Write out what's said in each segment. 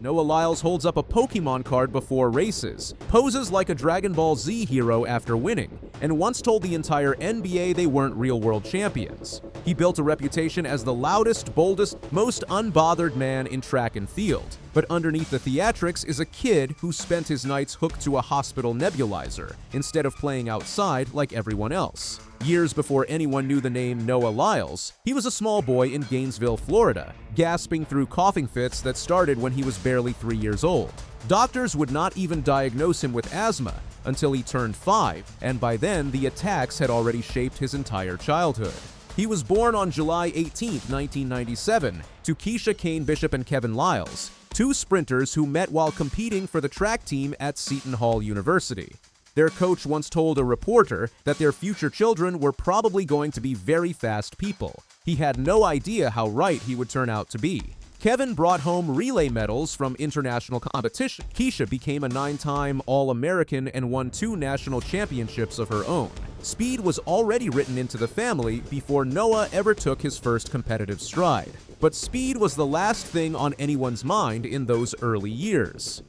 Noah Lyles holds up a Pokémon card before races, poses like a Dragon Ball Z hero after winning, and once told the entire NBA they weren't real-world champions. He built a reputation as the loudest, boldest, most unbothered man in track and field. But underneath the theatrics is a kid who spent his nights hooked to a hospital nebulizer instead of playing outside like everyone else. Years before anyone knew the name Noah Lyles, he was a small boy in Gainesville, Florida, gasping through coughing fits that started when he was barely 3 years old. Doctors would not even diagnose him with asthma until he turned 5, and by then the attacks had already shaped his entire childhood. He was born on July 18, 1997, to Keisha Kane Bishop and Kevin Lyles, two sprinters who met while competing for the track team at Seton Hall University. Their coach once told a reporter that their future children were probably going to be very fast people. He had no idea how right he would turn out to be. Kevin brought home relay medals from international competition. Keisha became a 9-time All-American and won 2 national championships of her own. Speed was already written into the family before Noah ever took his first competitive stride. But speed was the last thing on anyone's mind in those early years.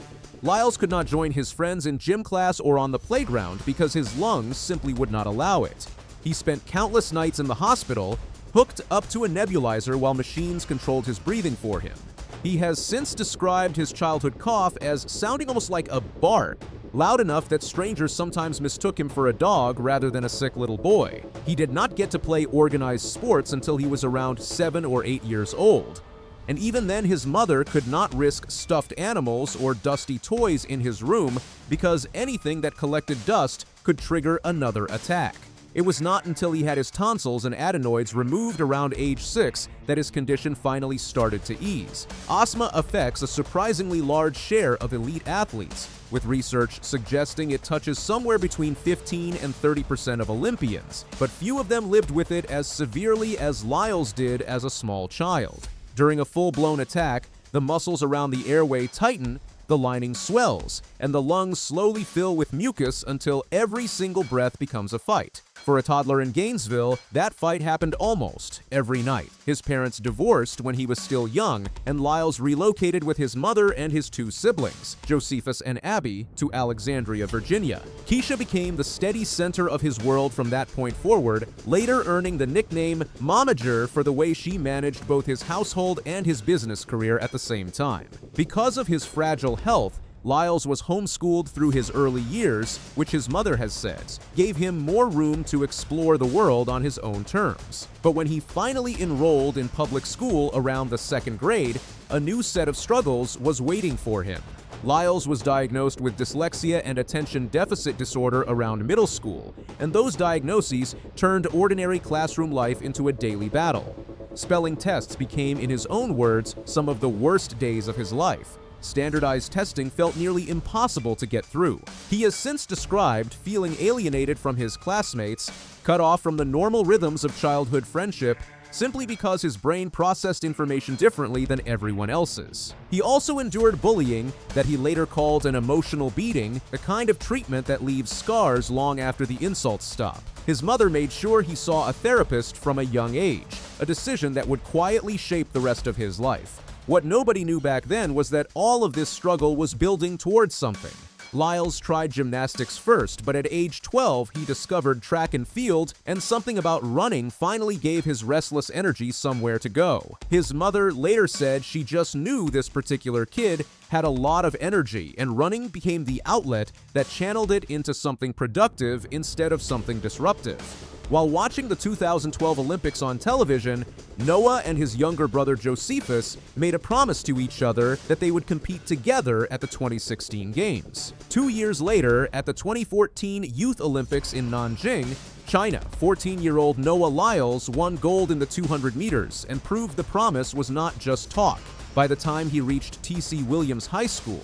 Lyles could not join his friends in gym class or on the playground because his lungs simply would not allow it. He spent countless nights in the hospital, hooked up to a nebulizer while machines controlled his breathing for him. He has since described his childhood cough as sounding almost like a bark, loud enough that strangers sometimes mistook him for a dog rather than a sick little boy. He did not get to play organized sports until he was around 7 or 8 years old. And even then, his mother could not risk stuffed animals or dusty toys in his room because anything that collected dust could trigger another attack. It was not until he had his tonsils and adenoids removed around age 6 that his condition finally started to ease. Asthma affects a surprisingly large share of elite athletes, with research suggesting it touches somewhere between 15 and 30% of Olympians, but few of them lived with it as severely as Lyles did as a small child. During a full-blown attack, the muscles around the airway tighten, the lining swells, and the lungs slowly fill with mucus until every single breath becomes a fight. For a toddler in Gainesville, that fight happened almost every night. His parents divorced when he was still young, and Lyles relocated with his mother and his 2 siblings, Josephus and Abby, to Alexandria, Virginia. Keisha became the steady center of his world from that point forward, later earning the nickname Momager for the way she managed both his household and his business career at the same time. Because of his fragile health, Lyles was homeschooled through his early years, which his mother has said gave him more room to explore the world on his own terms. But when he finally enrolled in public school around the 2nd grade, a new set of struggles was waiting for him. Lyles was diagnosed with dyslexia and attention deficit disorder around middle school, and those diagnoses turned ordinary classroom life into a daily battle. Spelling tests became, in his own words, some of the worst days of his life. Standardized testing felt nearly impossible to get through. He has since described feeling alienated from his classmates, cut off from the normal rhythms of childhood friendship, simply because his brain processed information differently than everyone else's. He also endured bullying that he later called an emotional beating, the kind of treatment that leaves scars long after the insults stop. His mother made sure he saw a therapist from a young age, a decision that would quietly shape the rest of his life. What nobody knew back then was that all of this struggle was building towards something. Lyles tried gymnastics first, but at age 12, he discovered track and field, and something about running finally gave his restless energy somewhere to go. His mother later said she just knew this particular kid had a lot of energy, and running became the outlet that channeled it into something productive instead of something disruptive. While watching the 2012 Olympics on television, Noah and his younger brother Josephus made a promise to each other that they would compete together at the 2016 Games. 2 years later, at the 2014 Youth Olympics in Nanjing, China, 14-year-old Noah Lyles won gold in the 200 meters and proved the promise was not just talk. By the time he reached T.C. Williams High School,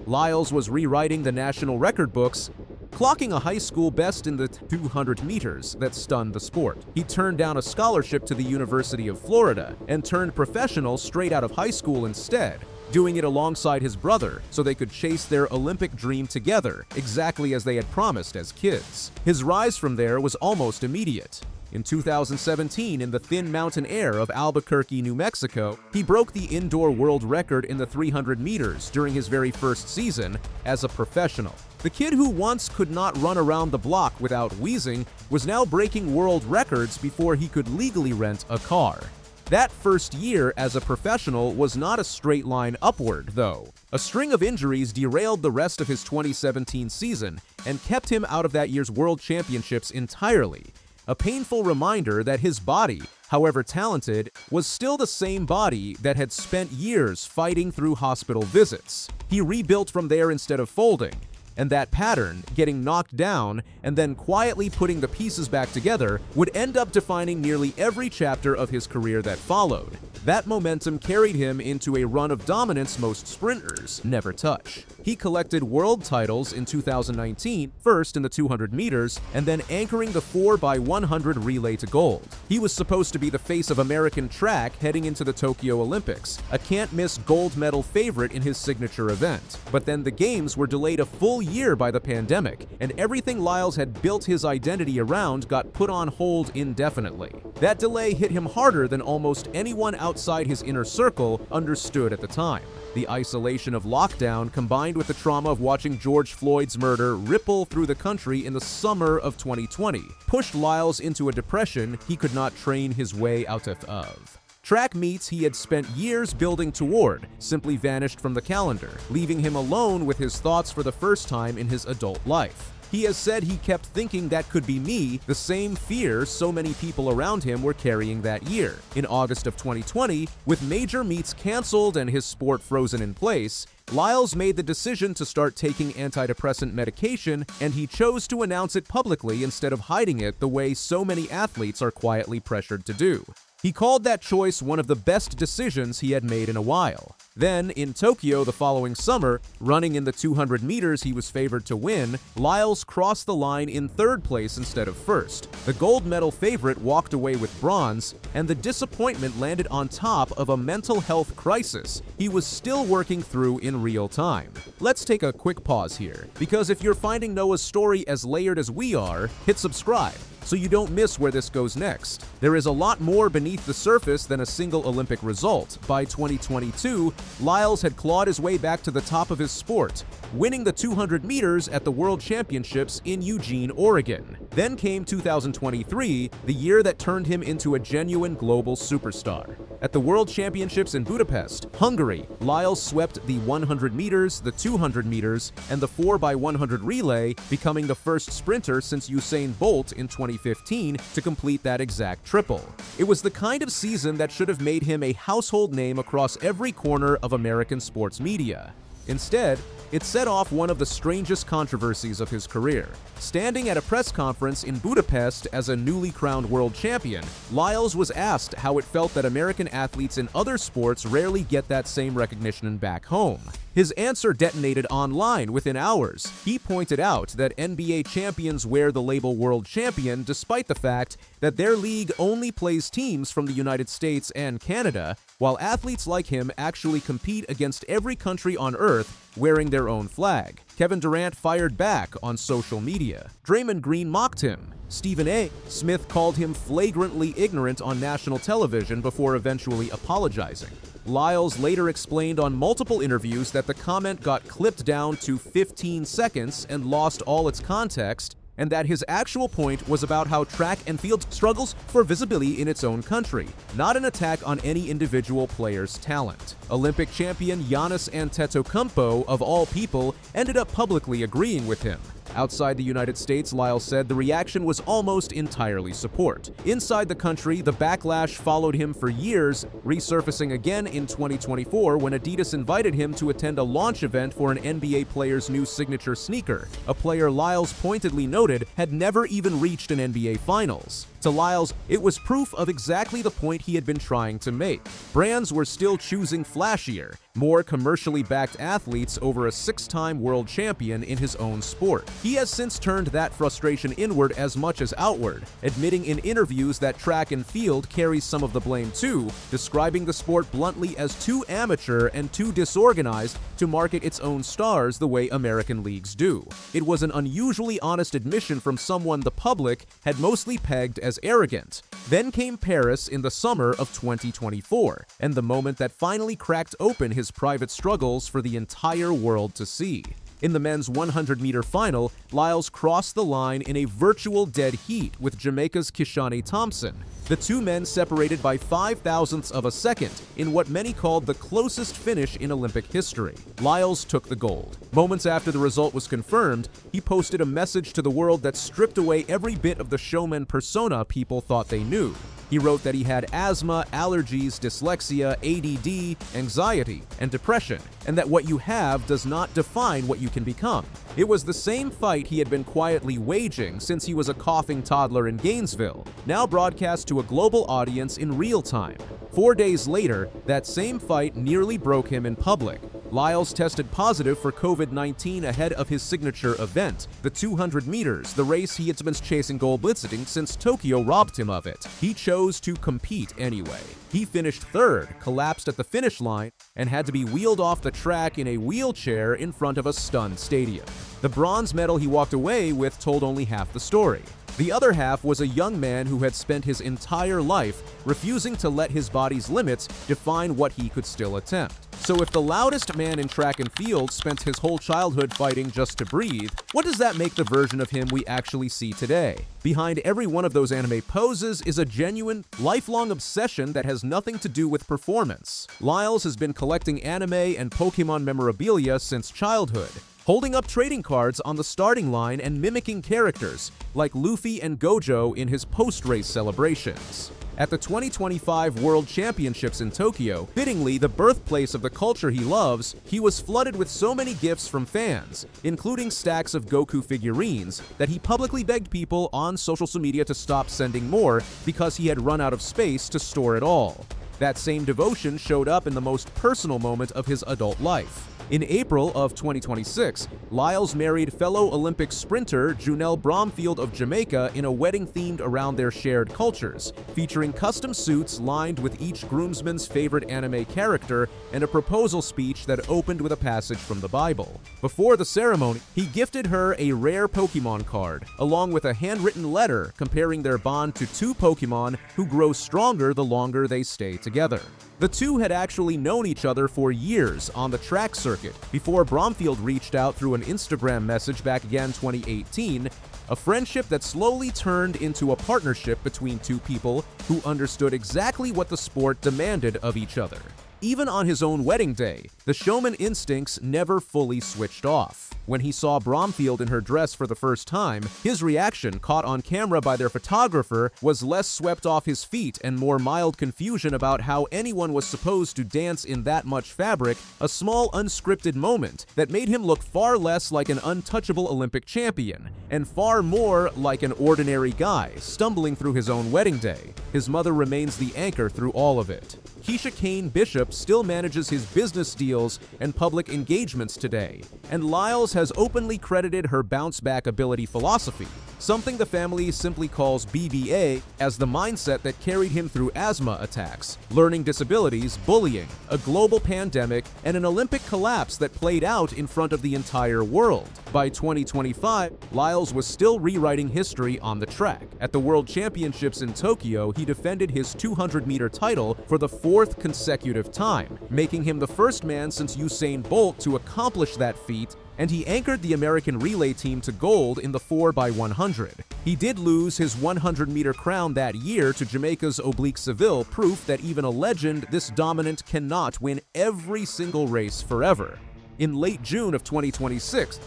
Lyles was rewriting the national record books, clocking a high school best in the 200 meters that stunned the sport. He turned down a scholarship to the University of Florida and turned professional straight out of high school instead, doing it alongside his brother so they could chase their Olympic dream together, exactly as they had promised as kids. His rise from there was almost immediate. In 2017, in the thin mountain air of Albuquerque, New Mexico, he broke the indoor world record in the 300 meters during his very first season as a professional. The kid who once could not run around the block without wheezing was now breaking world records before he could legally rent a car. That first year as a professional was not a straight line upward, though. A string of injuries derailed the rest of his 2017 season and kept him out of that year's World Championships entirely. A painful reminder that his body, however talented, was still the same body that had spent years fighting through hospital visits. He rebuilt from there instead of folding. And that pattern, getting knocked down and then quietly putting the pieces back together, would end up defining nearly every chapter of his career that followed. That momentum carried him into a run of dominance most sprinters never touch. He collected world titles in 2019, first in the 200 meters, and then anchoring the 4x100 relay to gold. He was supposed to be the face of American track heading into the Tokyo Olympics, a can't-miss gold medal favorite in his signature event. But then the games were delayed a full year by the pandemic, and everything Lyles had built his identity around got put on hold indefinitely. That delay hit him harder than almost anyone outside his inner circle understood at the time. The isolation of lockdown, combined with the trauma of watching George Floyd's murder ripple through the country in the summer of 2020, pushed Lyles into a depression he could not train his way out of. Track meets he had spent years building toward simply vanished from the calendar, leaving him alone with his thoughts for the first time in his adult life. He has said he kept thinking that could be me, the same fear so many people around him were carrying that year. In August of 2020, with major meets canceled and his sport frozen in place, Lyles made the decision to start taking antidepressant medication, and he chose to announce it publicly instead of hiding it the way so many athletes are quietly pressured to do. He called that choice one of the best decisions he had made in a while. Then, in Tokyo the following summer, running in the 200 meters he was favored to win, Lyles crossed the line in third place instead of first. The gold medal favorite walked away with bronze, and the disappointment landed on top of a mental health crisis he was still working through in real time. Let's take a quick pause here, because if you're finding Noah's story as layered as we are, hit subscribe so you don't miss where this goes next. There is a lot more beneath the surface than a single Olympic result. By 2022, Lyles had clawed his way back to the top of his sport, winning the 200 meters at the World Championships in Eugene, Oregon. Then came 2023, the year that turned him into a genuine global superstar. At the World Championships in Budapest, Hungary, Lyles swept the 100 meters, the 200 meters, and the 4x100 relay, becoming the first sprinter since Usain Bolt in 2015 to complete that exact triple. It was the kind of season that should have made him a household name across every corner of American sports media. Instead, it set off one of the strangest controversies of his career. Standing at a press conference in Budapest as a newly crowned world champion, Lyles was asked how it felt that American athletes in other sports rarely get that same recognition back home. His answer detonated online within hours. He pointed out that NBA champions wear the label world champion despite the fact that their league only plays teams from the United States and Canada, while athletes like him actually compete against every country on earth wearing their own flag. Kevin Durant fired back on social media. Draymond Green mocked him. Stephen A. Smith called him flagrantly ignorant on national television before eventually apologizing. Lyles later explained on multiple interviews that the comment got clipped down to 15 seconds and lost all its context, and that his actual point was about how track and field struggles for visibility in its own country, not an attack on any individual player's talent. Olympic champion Giannis Antetokounmpo, of all people, ended up publicly agreeing with him. Outside the United States, Lyles said the reaction was almost entirely support. Inside the country, the backlash followed him for years, resurfacing again in 2024 when Adidas invited him to attend a launch event for an NBA player's new signature sneaker, a player Lyles pointedly noted had never even reached an NBA Finals. To Lyles, it was proof of exactly the point he had been trying to make. Brands were still choosing flashier, more commercially backed athletes over a 6-time world champion in his own sport. He has since turned that frustration inward as much as outward, admitting in interviews that track and field carries some of the blame too, describing the sport bluntly as too amateur and too disorganized to market its own stars the way American leagues do. It was an unusually honest admission from someone the public had mostly pegged as arrogant. Then came Paris in the summer of 2024, and the moment that finally cracked open his private struggles for the entire world to see. In the men's 100-meter final, Lyles crossed the line in a virtual dead heat with Jamaica's Kishane Thompson. The two men separated by 0.005 of a second in what many called the closest finish in Olympic history. Lyles took the gold. Moments after the result was confirmed, he posted a message to the world that stripped away every bit of the showman persona people thought they knew. He wrote that he had asthma, allergies, dyslexia, ADD, anxiety, and depression, and that what you have does not define what you can become. It was the same fight he had been quietly waging since he was a coughing toddler in Gainesville, now broadcast to a global audience in real time. 4 days later, that same fight nearly broke him in public. Lyles tested positive for COVID-19 ahead of his signature event, the 200 meters, the race he had been chasing goal blitzing since Tokyo robbed him of it. He chose to compete anyway. He finished third, collapsed at the finish line, and had to be wheeled off the track in a wheelchair in front of a stunned stadium. The bronze medal he walked away with told only half the story. The other half was a young man who had spent his entire life refusing to let his body's limits define what he could still attempt. So if the loudest man in track and field spent his whole childhood fighting just to breathe, what does that make the version of him we actually see today? Behind every one of those anime poses is a genuine, lifelong obsession that has nothing to do with performance. Lyles has been collecting anime and Pokémon memorabilia since childhood, holding up trading cards on the starting line and mimicking characters like Luffy and Gojo in his post-race celebrations. At the 2025 World Championships in Tokyo, fittingly the birthplace of the culture he loves, he was flooded with so many gifts from fans, including stacks of Goku figurines, that he publicly begged people on social media to stop sending more because he had run out of space to store it all. That same devotion showed up in the most personal moment of his adult life. In April of 2026, Lyles married fellow Olympic sprinter Junelle Bromfield of Jamaica in a wedding themed around their shared cultures, featuring custom suits lined with each groomsman's favorite anime character and a proposal speech that opened with a passage from the Bible. Before the ceremony, he gifted her a rare Pokémon card, along with a handwritten letter comparing their bond to two Pokémon who grow stronger the longer they stay together. The two had actually known each other for years on the track circuit before Bromfield reached out through an Instagram message back again 2018, a friendship that slowly turned into a partnership between two people who understood exactly what the sport demanded of each other. Even on his own wedding day, the showman instincts never fully switched off. When he saw Bromfield in her dress for the first time, his reaction, caught on camera by their photographer, was less swept off his feet and more mild confusion about how anyone was supposed to dance in that much fabric, a small unscripted moment that made him look far less like an untouchable Olympic champion, and far more like an ordinary guy stumbling through his own wedding day. His mother remains the anchor through all of it. Keisha Kane Bishop still manages his business deals and public engagements today, and Lyles has openly credited her bounce-back ability philosophy, something the family simply calls BBA, as the mindset that carried him through asthma attacks, learning disabilities, bullying, a global pandemic, and an Olympic collapse that played out in front of the entire world. By 2025, Lyles was still rewriting history on the track. At the World Championships in Tokyo, he defended his 200-meter title for the fourth consecutive time, making him the first man since Usain Bolt to accomplish that feat, and he anchored the American relay team to gold in the 4x100. He did lose his 100-meter crown that year to Jamaica's Oblique Seville, proof that even a legend this dominant cannot win every single race forever. In late June of 2026,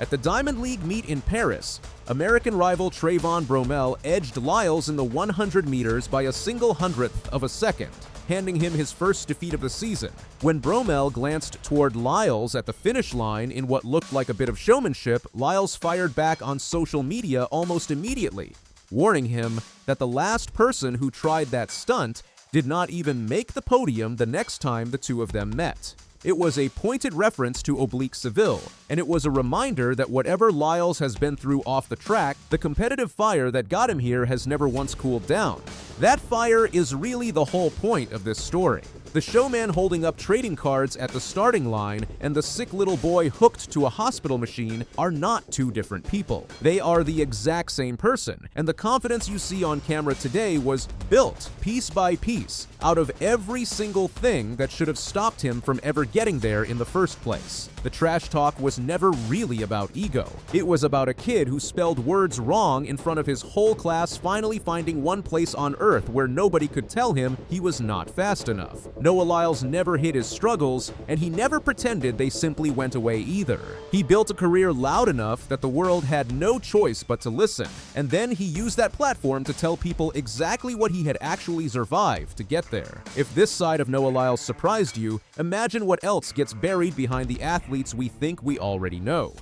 at the Diamond League meet in Paris, American rival Trayvon Bromell edged Lyles in the 100 meters by a single hundredth of a second, handing him his first defeat of the season. When Bromell glanced toward Lyles at the finish line in what looked like a bit of showmanship, Lyles fired back on social media almost immediately, warning him that the last person who tried that stunt did not even make the podium the next time the two of them met. It was a pointed reference to Oblique Seville, and it was a reminder that whatever Lyles has been through off the track, the competitive fire that got him here has never once cooled down. That fire is really the whole point of this story. The showman holding up trading cards at the starting line and the sick little boy hooked to a hospital machine are not two different people. They are the exact same person, and the confidence you see on camera today was built piece by piece out of every single thing that should have stopped him from ever getting there in the first place. The trash talk was never really about ego. It was about a kid who spelled words wrong in front of his whole class, finally finding one place on Earth where nobody could tell him he was not fast enough. Noah Lyles never hid his struggles, and he never pretended they simply went away either. He built a career loud enough that the world had no choice but to listen, and then he used that platform to tell people exactly what he had actually survived to get there. If this side of Noah Lyles surprised you, imagine what else gets buried behind the athletes we think we already know.